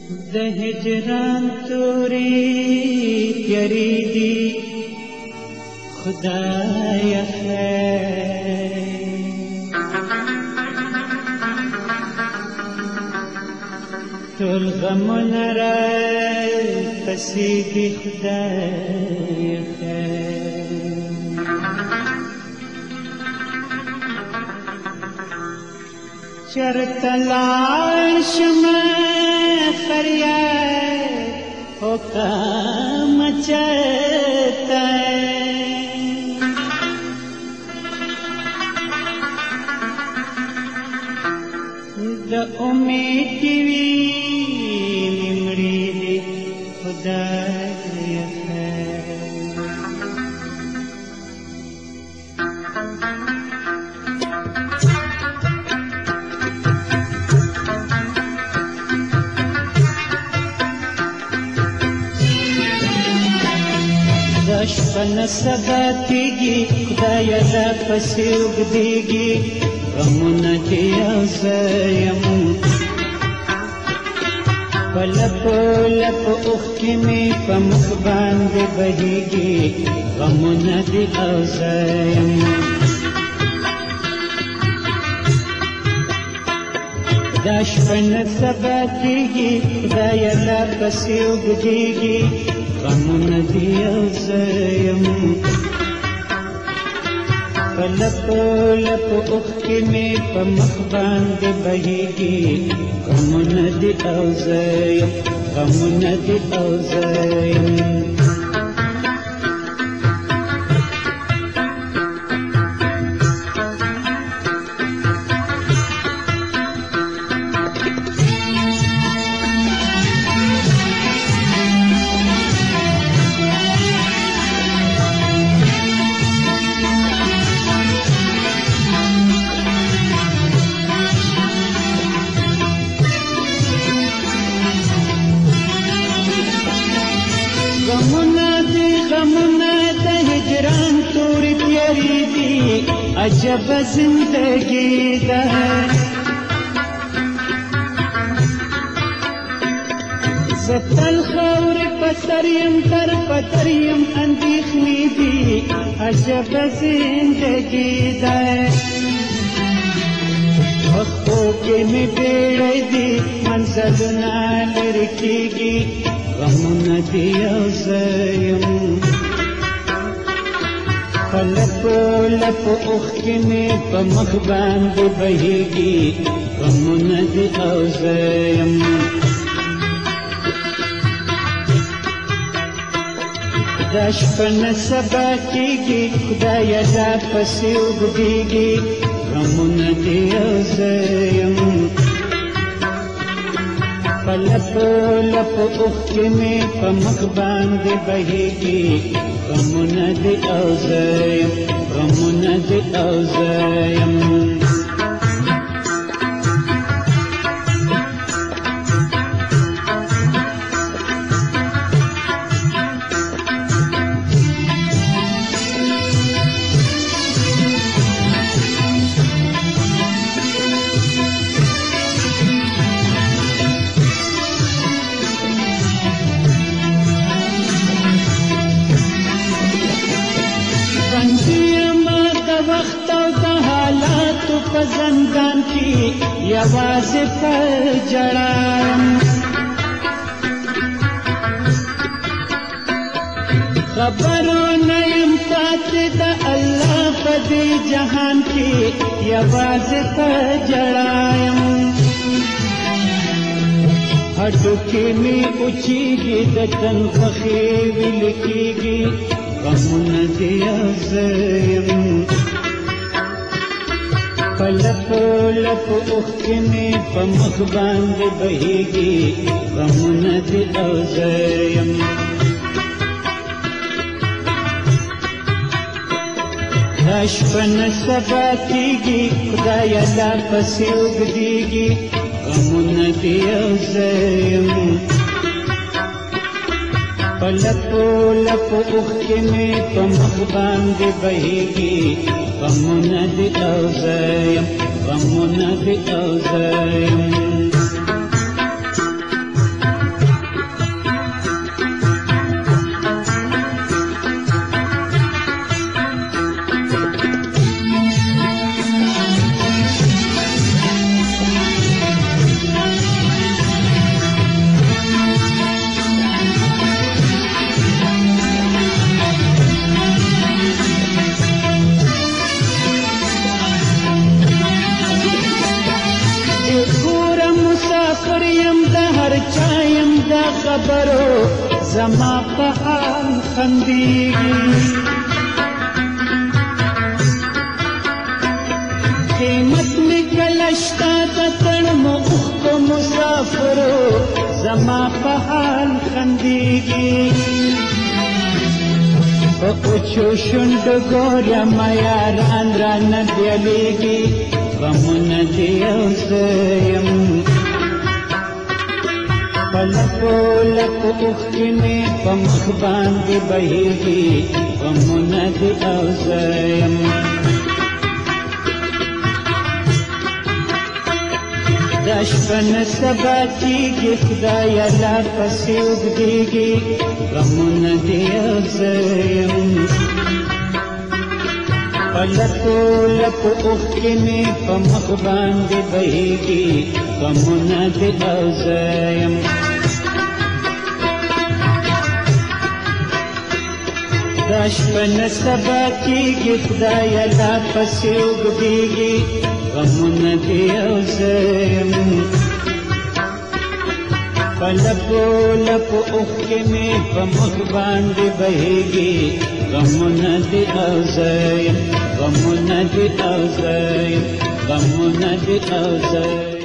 د هجران تورې تیارې دي خدایه خیر ټول غمونه راپسې دي خدایه خیر چرته لاړ شمه فریاد حکم چرته د امید ټیوي مړې دي خدایه خیر دا شپه نه سبا کېږي خدایه راپسې اوږدېږي غمونه دې یو زه یم په لپو لپو اوښکې مې په مخ باندې بهېږي غمونه دې یو زه یم دا شپه نه سبا کېږي خدایه راپسې اوږدېږي غمونه دې یو زه یم په لپو لپو اوښکې مې په مخ باندې بهېږي غمونه دې او زه یم غمونه دې او زه یم غمونه د هجران تورې تیارې دي عجبه زندګي ده زه تل خاورې په سر یم در په در یم اندېښنې دي عجبه زندګي ده پښتو کې مې بیړۍ دي منزلونه لرې کېږي غمونه دې یو زه یم په لپو لپو اوښکې مې په مخ باندې بهېږي غمونه دې او زه یم دا شپه نه سبا کېږي خدایه راپسې اوږدېږي غمونه دې یو زه یم په لپو لپو اوښکې مې په مخ باندې بهېږي غمونه دې او زه یم غمونه دې او زه یم وخت او د حالاتو په زندان کې یوازې پر جړایم خبرونه یم پاتې د الله په دې جهان کې یوازې پر جړایم هډوکې مې اوچېږي د تن خوښې ویل کېږي غمونه دې یو زه یم په لپو لپو اوښکې مې په مخ باندې بهېږي غمونه دې او زه یم دا شپه نه سبا کېږي خدایه راپسې اوږدېږي غمونه دې یو زه یم په لپو لپو اوښکې مې په مخ باندې بهېږي غمونه دې او زه یم غمونه دې او زه یم مسافر یم د هر چا یم د خبرو زما په حال خندېږي قیمت مې کله شته د تړمو اوښکو مسافرو زما په حال خندېږي په اوچو شونډو ګورم یاران رانه بیلیږي غمونه دې یو زه یم په لپو لپو اوښکې مې په مخ باندې بهیږي غمونه دې یو زه یم دا شپه نه سبا کېږي خدایه لا پسې اوږدېږي غمونه دې یو زه یم په لپو لپو اوښکې مې په مخ باندې بهیږي غمونه دې یو زه یم دا شپه نه سبا کېږي خدایه لا پسې اوږدېږي غمونه دې یو زه یم په لپو لپو اوښکې مې په مخ باندې بهیږي غمونه دې یو زه یم غمونه دې یو زه یم غمونه دې یو زه یم